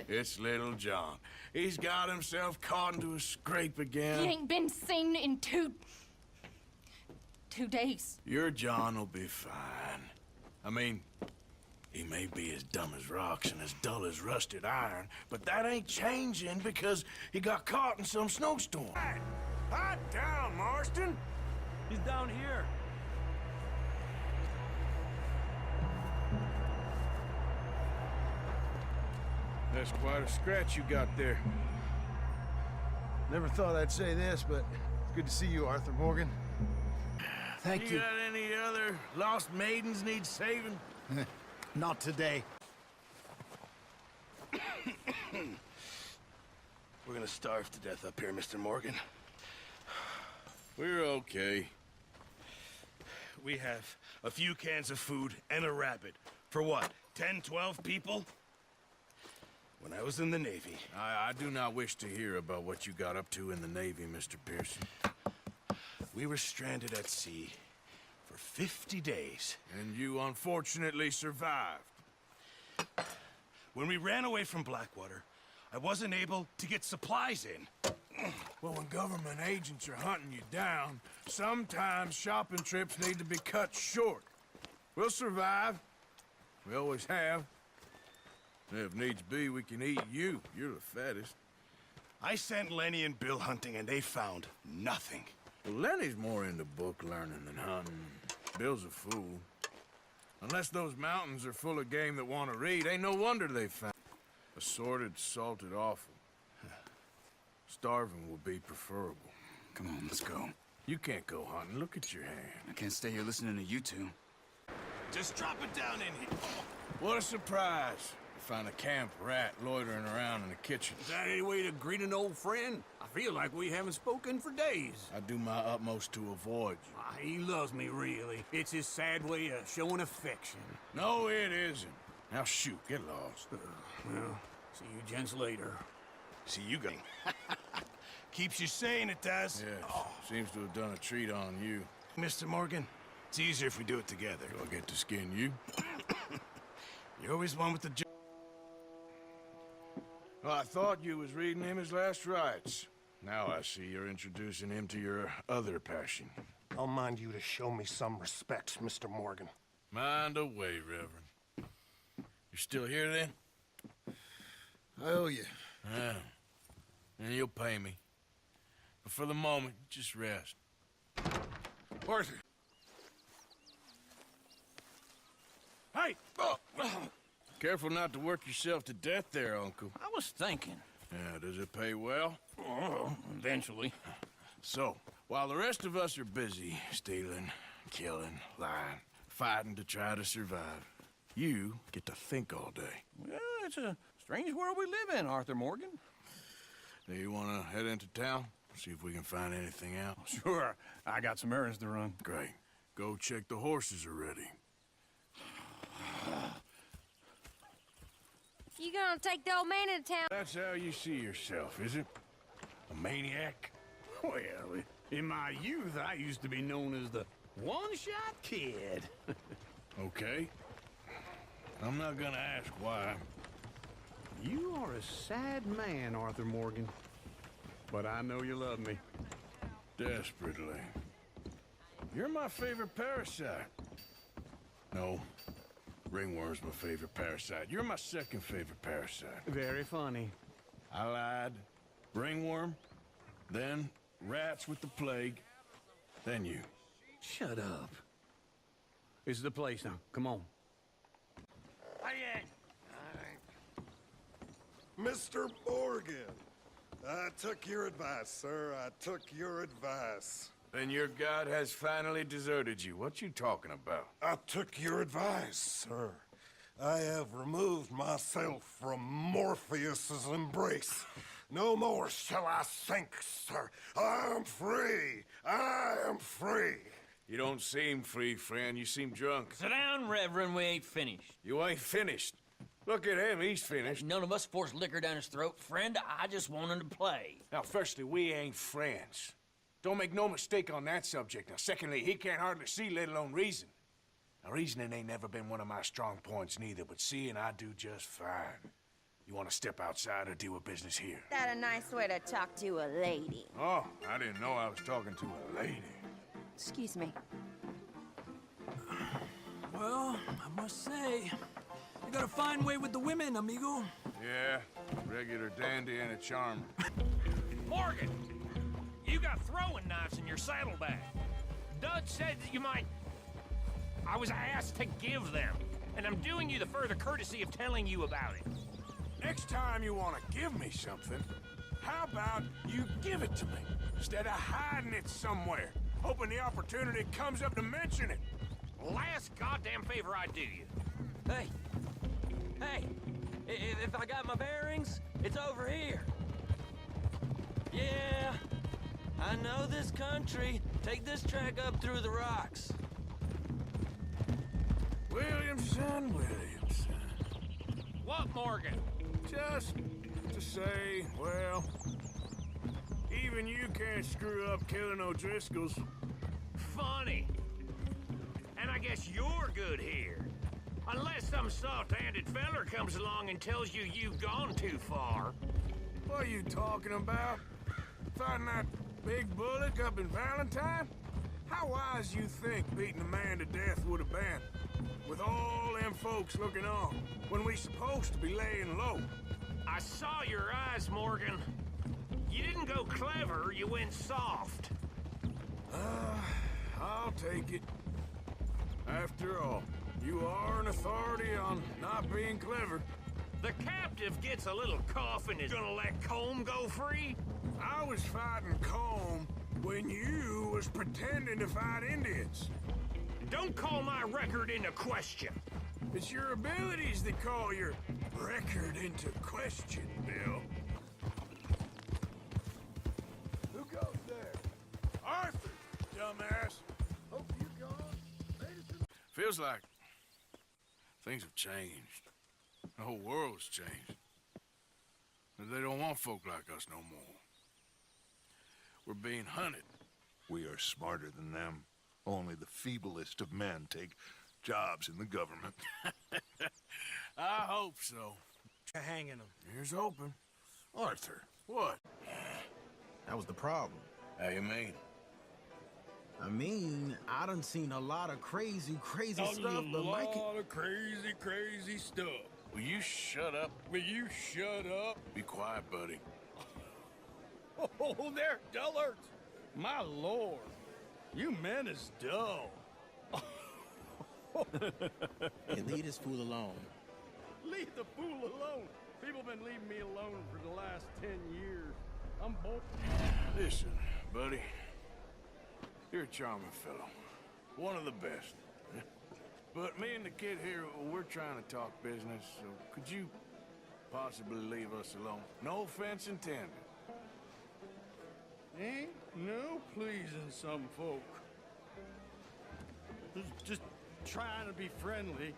It's little John. He's got himself caught into a scrape again. He ain't been seen in two days. Your John will be fine. I mean, he may be as dumb as rocks and as dull as rusted iron, but that ain't changing because he got caught in some snowstorm. Hey, hide down, Marston. He's down here. That's quite a scratch you got there. Never thought I'd say this, but it's good to see you, Arthur Morgan. Thank you. You got any other lost maidens need saving? Not today. We're gonna starve to death up here, Mr. Morgan. We're okay. We have a few cans of food and a rabbit. For what, 10, 12 people? When I was in the Navy... I do not wish to hear about what you got up to in the Navy, Mr. Pearson. We were stranded at sea for 50 days. And you unfortunately survived. When we ran away from Blackwater, I wasn't able to get supplies in. Well, when government agents are hunting you down, sometimes shopping trips need to be cut short. We'll survive. We always have. If needs be, we can eat you. You're the fattest. I sent Lenny and Bill hunting, and they found nothing. Well, Lenny's more into book learning than hunting. Bill's a fool. Unless those mountains are full of game that want to read, ain't no wonder they found assorted, salted offal. Starving will be preferable. Come on, let's go. You can't go hunting. Look at your hand. I can't stay here listening to you two. Just drop it down in here. What a surprise. Found a camp rat loitering around in the kitchen. Is that any way to greet an old friend? I feel like we haven't spoken for days. I do my utmost to avoid you. He loves me, really. It's his sad way of showing affection. No, it isn't. Now shoot, get lost. Well, see you gents later. See you going. Keeps you sane, it does. Yes, seems to have done a treat on you. Mr. Morgan, it's easier if we do it together. Do I get to skin you? You're always one with the joke. Well, I thought you was reading him his last rites. Now I see you're introducing him to your other passion. I'll mind you to show me some respect, Mr. Morgan. Mind away, Reverend. You're still here, then? I owe you. Yeah. And you'll pay me. But for the moment, just rest. Arthur! Hey! Oh. Careful not to work yourself to death there, Uncle. I was thinking. Yeah, does it pay well? Oh, eventually. So, while the rest of us are busy stealing, killing, lying, fighting to try to survive, you get to think all day. Well, it's a strange world we live in, Arthur Morgan. Do you want to head into town? See if we can find anything out? Sure. I got some errands to run. Great. Go check the horses are ready. You gonna take the old man into town? That's how you see yourself, is it? A maniac? Well, in my youth, I used to be known as the one-shot kid. Okay. I'm not gonna ask why. You are a sad man, Arthur Morgan. But I know you love me. Desperately. You're my favorite parasite. No. Ringworm's my favorite parasite. You're my second favorite parasite. Very funny. I lied. Ringworm, then rats with the plague, then you. Shut up. This is the place now. Come on. Mr. Morgan, I took your advice, sir. I took your advice. Then your god has finally deserted you. What you talking about? I took your advice, sir. I have removed myself from Morpheus's embrace. No more shall I sink, sir. I am free. I am free. You don't seem free, friend. You seem drunk. Sit down, Reverend. We ain't finished. You ain't finished. Look at him. He's finished. None of us forced liquor down his throat. Friend, I just wanted to play. Now, firstly, we ain't friends. Don't make no mistake on that subject. Now, secondly, he can't hardly see, let alone reason. Now, reasoning ain't never been one of my strong points neither, but seeing I do just fine. You want to step outside or deal with business here? That a nice way to talk to a lady. Oh, I didn't know I was talking to a lady. Excuse me. Well, I must say, you got a fine way with the women, amigo. Yeah, regular dandy and a charmer. Morgan, you got throwing knives in your saddlebag. Dud said that you might... I was asked to give them, and I'm doing you the further courtesy of telling you about it. Next time you want to give me something, how about you give it to me, instead of hiding it somewhere, hoping the opportunity comes up to mention it. Last goddamn favor I do you. Hey, if I got my bearings, it's over here. Yeah, I know this country. Take this track up through the rocks. Williamson. What, Morgan? Just to say, well, even you can't screw up killing O'Driscolls. Funny. And I guess you're good here. Unless some soft-handed feller comes along and tells you you've gone too far. What are you talking about? Fighting that big bullock up in Valentine? How wise you think beating a man to death would have been? With all them folks looking on, when we supposed to be laying low. I saw your eyes, Morgan. You didn't go clever, you went soft. I'll take it. After all, you are an authority on not being clever. The captive gets a little cough and is gonna let Combe go free? I was fighting Combe when you was pretending to fight Indians. Don't call my record into question. It's your abilities that call your record into question, Bill. Who goes there? Arthur, dumbass. Hope you gone. Feels like things have changed. The whole world's changed. But they don't want folk like us no more. We're being hunted. We are smarter than them. Only the feeblest of men take jobs in the government. I hope so. Hanging them. Here's hoping. Arthur. What? That was the problem. How you mean? I mean, I done seen a lot of crazy stuff, but Mikey... of crazy stuff. Will you shut up? Will you shut up? Be quiet, buddy. Oh, they're dullards. My lord, you men is dull. Hey, leave this fool alone. Leave the fool alone. People been leaving me alone for the last 10 years. I'm bored. Listen, buddy. You're a charming fellow. One of the best. But me and the kid here, we're trying to talk business, so could you possibly leave us alone? No offense intended. Ain't no pleasing some folk. Just trying to be friendly.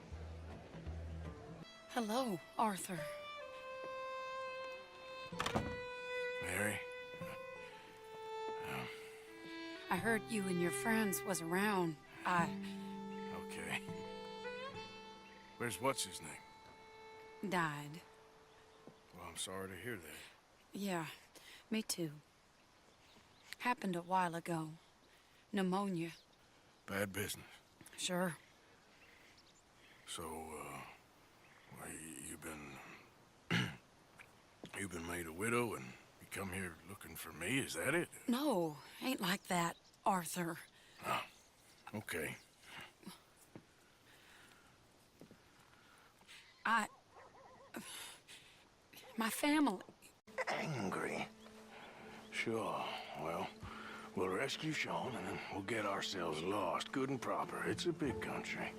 Hello, Arthur. Mary? I heard you and your friends was around. Okay. Where's what's-his name? Died. Well, I'm sorry to hear that. Yeah, me too. Happened a while ago. Pneumonia. Bad business. Sure. So, well, you've been made a widow and you come here looking for me, is that it? No, ain't like that, Arthur. Oh, okay. My family. Angry? Sure, well, we'll rescue Sean and then we'll get ourselves lost, good and proper. It's a big country.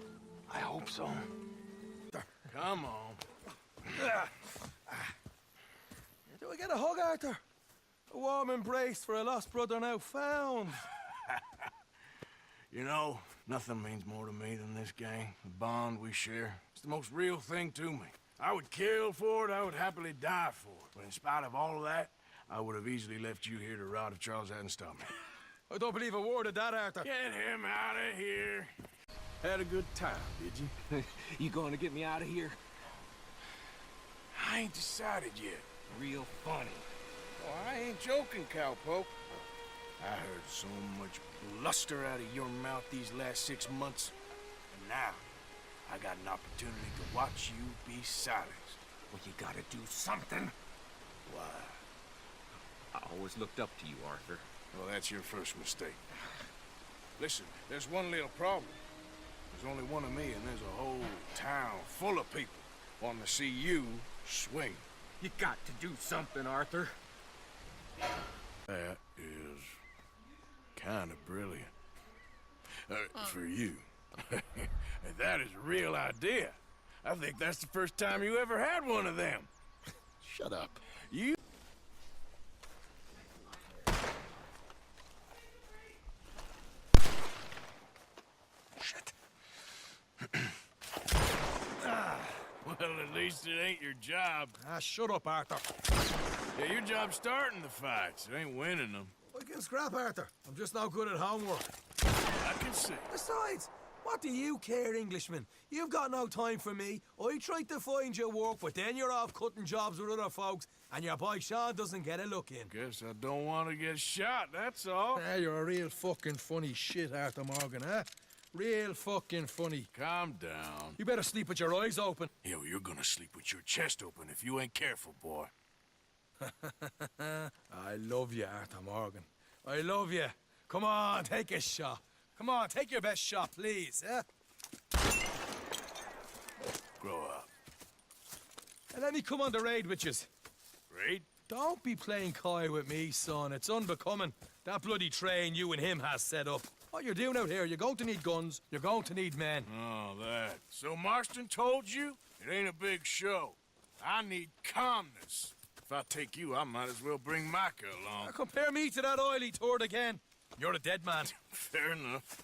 I hope so. Come on. Do we get a hug, Arthur? A warm embrace for a lost brother now found. You know, nothing means more to me than this gang, the bond we share. It's the most real thing to me. I would kill for it, I would happily die for it. But in spite of all of that, I would have easily left you here to rot if Charles hadn't stopped me. I don't believe a word of that, Arthur. Get him out of here. Had a good time, did you? You going to get me out of here? I ain't decided yet. Real funny. Oh, I ain't joking, cowpoke. I heard so much bluster out of your mouth these last 6 months. And now, I got an opportunity to watch you be silenced. Well, you gotta do something. Why? I always looked up to you, Arthur. Well, that's your first mistake. Listen, there's one little problem. There's only one of me, and there's a whole town full of people wanting to see you swing. You got to do something, Arthur. That is kind of brilliant. For you. That is a real idea. I think that's the first time you ever had one of them. Shut up. You... Shit. Well, at least it ain't your job. Shut up, Arthur. Yeah, your job's starting the fights. It ain't winning them. I can scrap, Arthur. I'm just not good at homework. I can see. Besides, what do you care, Englishman? You've got no time for me. I tried to find you work, but then you're off cutting jobs with other folks, and your boy Sean doesn't get a look in. Guess I don't want to get shot, that's all. You're a real fucking funny shit, Arthur Morgan, huh? Real fucking funny. Calm down. You better sleep with your eyes open. Yo, you're gonna sleep with your chest open if you ain't careful, boy. I love you, Arthur Morgan. I love you. Come on, take a shot. Come on, take your best shot, please, huh? Grow up. And let me come on the raid with yous. Raid? Don't be playing coy with me, son. It's unbecoming. That bloody train you and him has set up. What you're doing out here, you're going to need guns, you're going to need men. Oh, that. So Marston told you? It ain't a big show. I need calmness. If I take you, I might as well bring Micah along. Now compare me to that oily turd again. You're a dead man. Fair enough.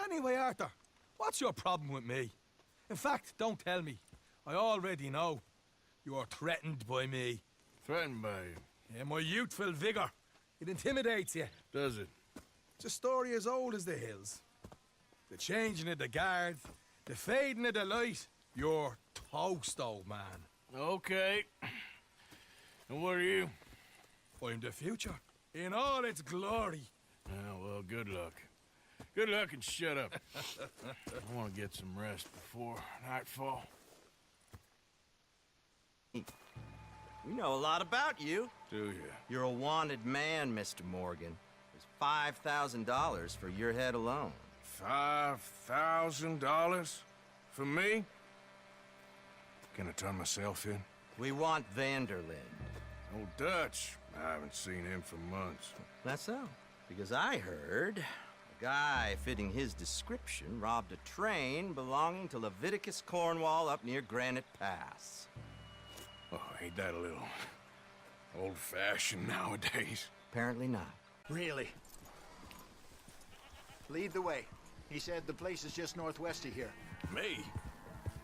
Anyway, Arthur, what's your problem with me? In fact, don't tell me. I already know. You are threatened by me. Threatened by you? Yeah, my youthful vigor. It intimidates you. Does it? It's a story as old as the hills. The changing of the guard, the fading of the light. You're toast, old man. Okay. And what are you? I'm the future, in all its glory. Oh, well, good luck. Good luck and shut up. I want to get some rest before nightfall. We know a lot about you. Do you? You're a wanted man, Mr. Morgan. There's $5,000 for your head alone. $5,000? For me? Can I turn myself in? We want Vanderlyn. Old Dutch. I haven't seen him for months. That's so. Because I heard a guy fitting his description robbed a train belonging to Leviticus Cornwall up near Granite Pass. Oh, ain't that a little old-fashioned nowadays? Apparently not. Really? Lead the way. He said the place is just northwest of here. Me?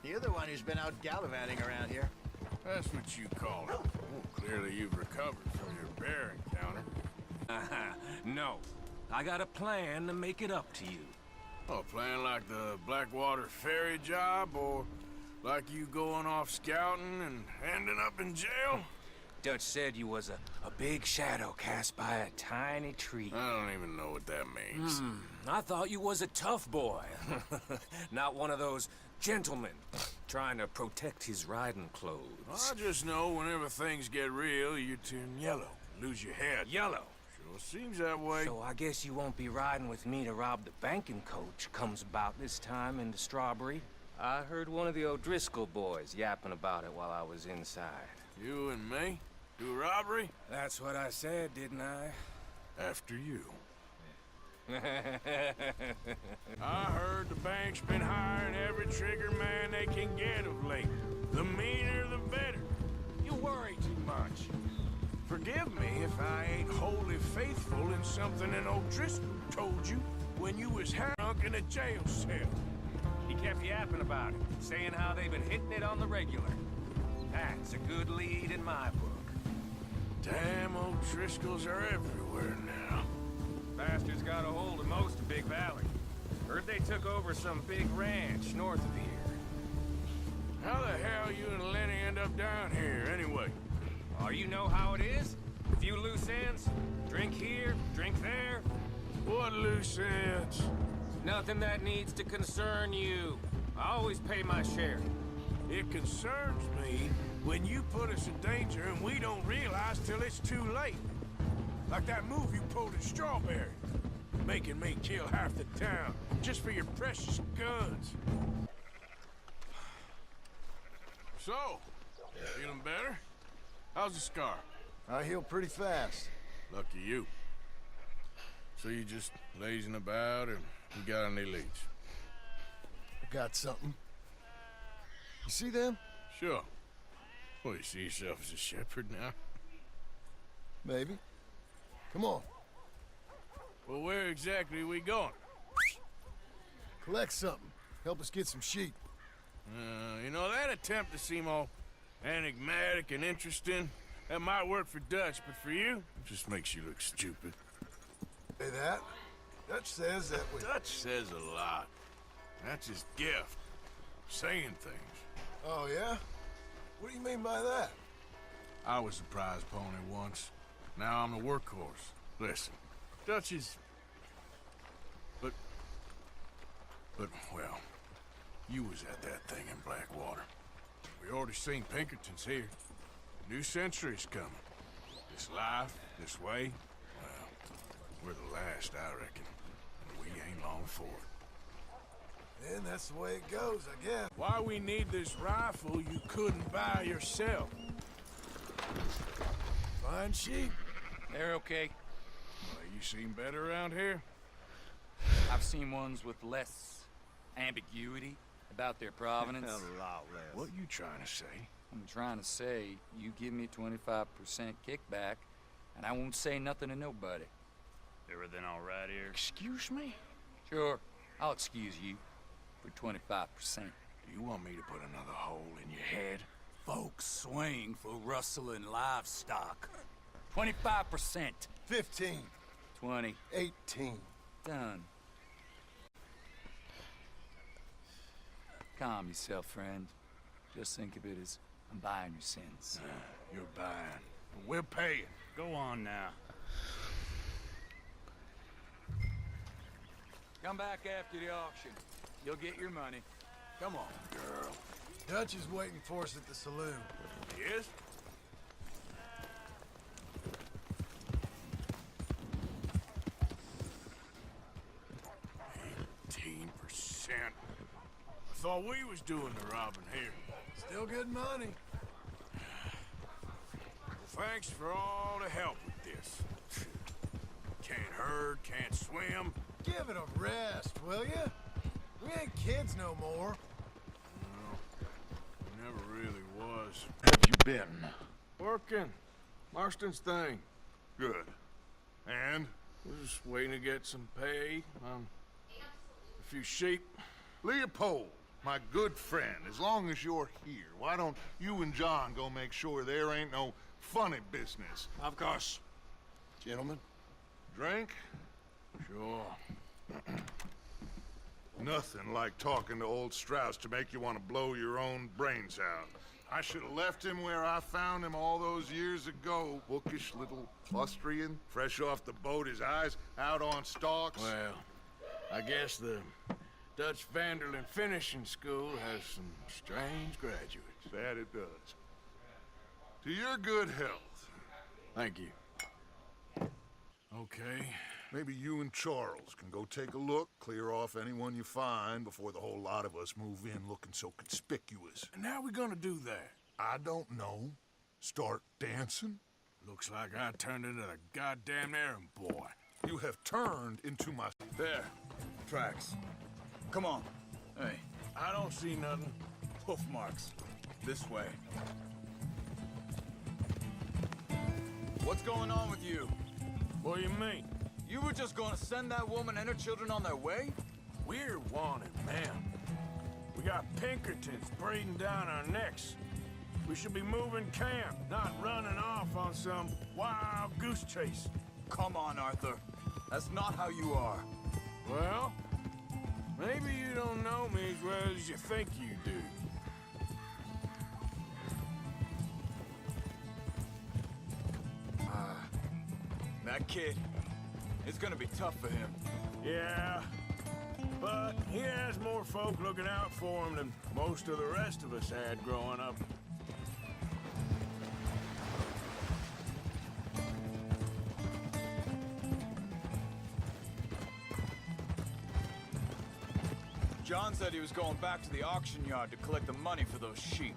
You're the one who's been out gallivanting around here. That's what you call it. Well, clearly you've recovered from your bear encounter. No. I got a plan to make it up to you. Oh, plan like the Blackwater ferry job, or like you going off scouting and ending up in jail? Dutch said you was a big shadow cast by a tiny tree. I don't even know what that means. I thought you was a tough boy. Not one of those gentlemen trying to protect his riding clothes. I just know whenever things get real, you turn yellow, lose your head. Yellow? Sure seems that way. So I guess you won't be riding with me to rob the banking coach comes about this time in the Strawberry. I heard one of the O'Driscoll boys yapping about it while I was inside. You and me? Do a robbery? That's what I said, didn't I? After you. I heard the bank's been hiring every trigger man they can get of late. The meaner, the better. You worry too much. Forgive me if I ain't wholly faithful in something an O'Driscoll told you when you was drunk in a jail cell. He kept yapping about it, saying how they've been hitting it on the regular. That's a good lead in my book. Damn, O'Driscolls are everywhere now. Bastards got a hold of most of Big Valley. Heard they took over some big ranch north of here. How the hell you and Lenny end up down here, anyway? Oh, you know how it is? A few loose ends. Drink here, drink there. What loose ends? Nothing that needs to concern you. I always pay my share. It concerns me when you put us in danger and we don't realize till it's too late. Like that move you pulled at Strawberry. Making me kill half the town just for your precious guns. So, feeling better? How's the scar? I heal pretty fast. Lucky you. So you just lazing about and you got any leads? I got something. You see them? Sure. Well, you see yourself as a shepherd now? Maybe. Come on. Well, where exactly are we going? Collect something. Help us get some sheep. You know, that attempt to seem all enigmatic and interesting, that might work for Dutch, but for you, it just makes you look stupid. Say that? Dutch says that we... Dutch says a lot. That's his gift. Saying things. Oh, yeah? What do you mean by that? I was the prize pony once. Now I'm the workhorse. Listen, Dutch is... But, well, you was at that thing in Blackwater. We already seen Pinkertons here. New century's coming. This life, this way, well, we're the last, I reckon. And we ain't long for it. And that's the way it goes, I guess. Why we need this rifle you couldn't buy yourself? Fine sheep. They're okay. Well, you seem better around here? I've seen ones with less ambiguity about their provenance. A lot less. What you trying to say? I'm trying to say, you give me 25% kickback, and I won't say nothing to nobody. Everything all right here? Excuse me? Sure, I'll excuse you for 25%. Do you want me to put another hole in your head? Folks swing for rustling livestock. 25%. 15. 20. 18. Done. Calm yourself, friend. Just think of it as I'm buying your sins. You're buying. We're paying. Go on now. Come back after the auction. You'll get your money. Come on, girl. Dutch is waiting for us at the saloon. Yes? I thought we was doing the robbing here. Still good money. Well, thanks for all the help with this. Can't herd, can't swim. Give it a rest, will ya? We ain't kids no more. No, never really was. Have you been? Working. Marston's thing. Good. And? We're just waiting to get some pay on a few sheep. Leopold, my good friend, as long as you're here, why don't you and John go make sure there ain't no funny business? Of course. Gentlemen? Drink? Sure. Nothing like talking to old Strauss to make you want to blow your own brains out. I should have left him where I found him all those years ago. Bookish little Austrian, fresh off the boat, his eyes out on stalks. Well, I guess the Dutch Vanderlyn Finishing School has some strange graduates. That it does. To your good health. Thank you. Okay. Maybe you and Charles can go take a look, clear off anyone you find before the whole lot of us move in looking so conspicuous. And how are we gonna do that? I don't know. Start dancing? Looks like I turned into the goddamn errand boy. You have turned into my... There. Tracks. Come on. Hey, I don't see nothing. Hoof marks. This way. What's going on with you? What do you mean? You were just gonna send that woman and her children on their way? We're wanted, man. We got Pinkertons breathing down our necks. We should be moving camp, not running off on some wild goose chase. Come on, Arthur. That's not how you are. Well, maybe you don't know me as well as you think you do. That kid, it's gonna be tough for him. Yeah, but he has more folk looking out for him than most of the rest of us had growing up. John said he was going back to the auction yard to collect the money for those sheep.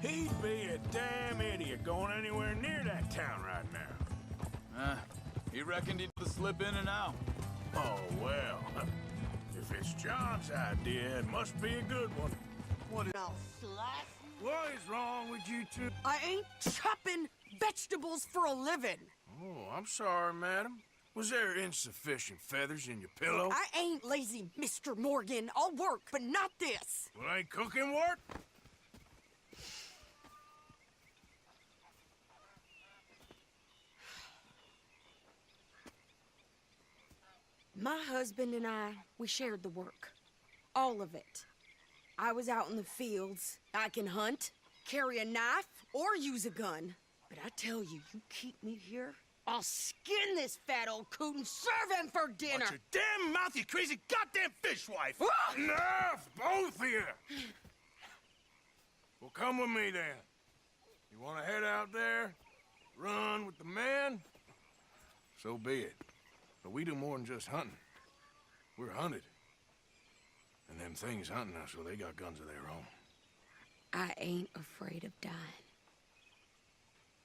He'd be a damn idiot going anywhere near that town right now. He reckoned he'd slip in and out. Oh, well. If it's John's idea, it must be a good one. What is wrong with you two? I ain't chopping vegetables for a living. Oh, I'm sorry, madam. Was there insufficient feathers in your pillow? I ain't lazy, Mr. Morgan. I'll work, but not this. Well, ain't cooking work? My husband and I, we shared the work. All of it. I was out in the fields. I can hunt, carry a knife, or use a gun. But I tell you, you keep me here, I'll skin this fat old coot and serve him for dinner. Watch your damn mouth, you crazy goddamn fishwife! Enough, both of you! Well, come with me, then. You want to head out there, run with the men? So be it. But we do more than just hunting. We're hunted. And them things hunting us, well, they got guns of their own. I ain't afraid of dying.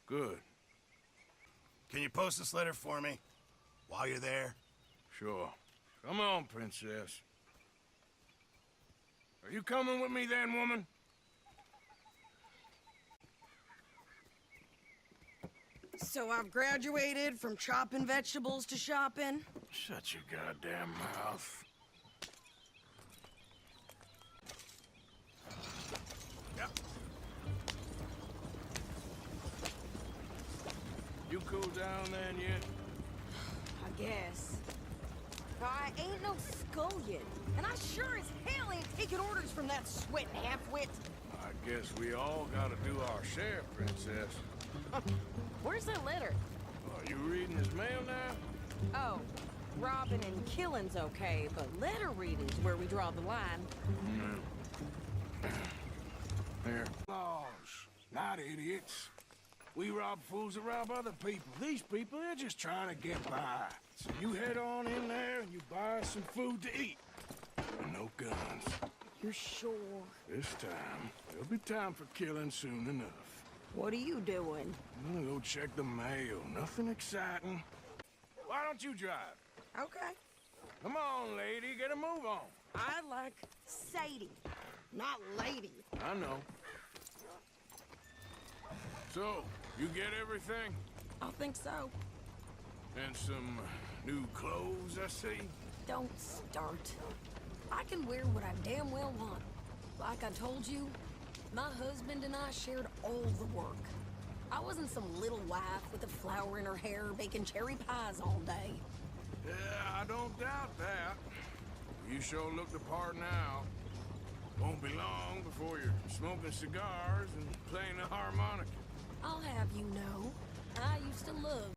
Good. Can you post this letter for me? While you're there? Sure. Come on, princess. Are you coming with me then, woman? So I've graduated from chopping vegetables to shopping? Shut your goddamn mouth. Yep. You cool down then yet? I guess. I ain't no scullion, and I sure as hell ain't taking orders from that sweating half-wit. I guess we all gotta do our share, princess. Where's that letter? Are you reading his mail now? Oh, robbing and killing's okay, but letter reading's where we draw the line. Here. Laws, not idiots. We rob fools that rob other people. These people, they're just trying to get by. So you head on in there and you buy us some food to eat. And no guns. You're sure? This time, there'll be time for killing soon enough. What are you doing? I'm gonna go check the mail. Nothing exciting. Why don't you drive? Okay. Come on, lady, get a move on. I like Sadie, not lady. I know. So, you get everything? I think so. And some new clothes, I see? Don't start. I can wear what I damn well want. Like I told you, my husband and I shared all the work. I wasn't some little wife with a flower in her hair baking cherry pies all day. Yeah, I don't doubt that. You sure look the part now. Won't be long before you're smoking cigars and playing the harmonica. I'll have you know, I used to love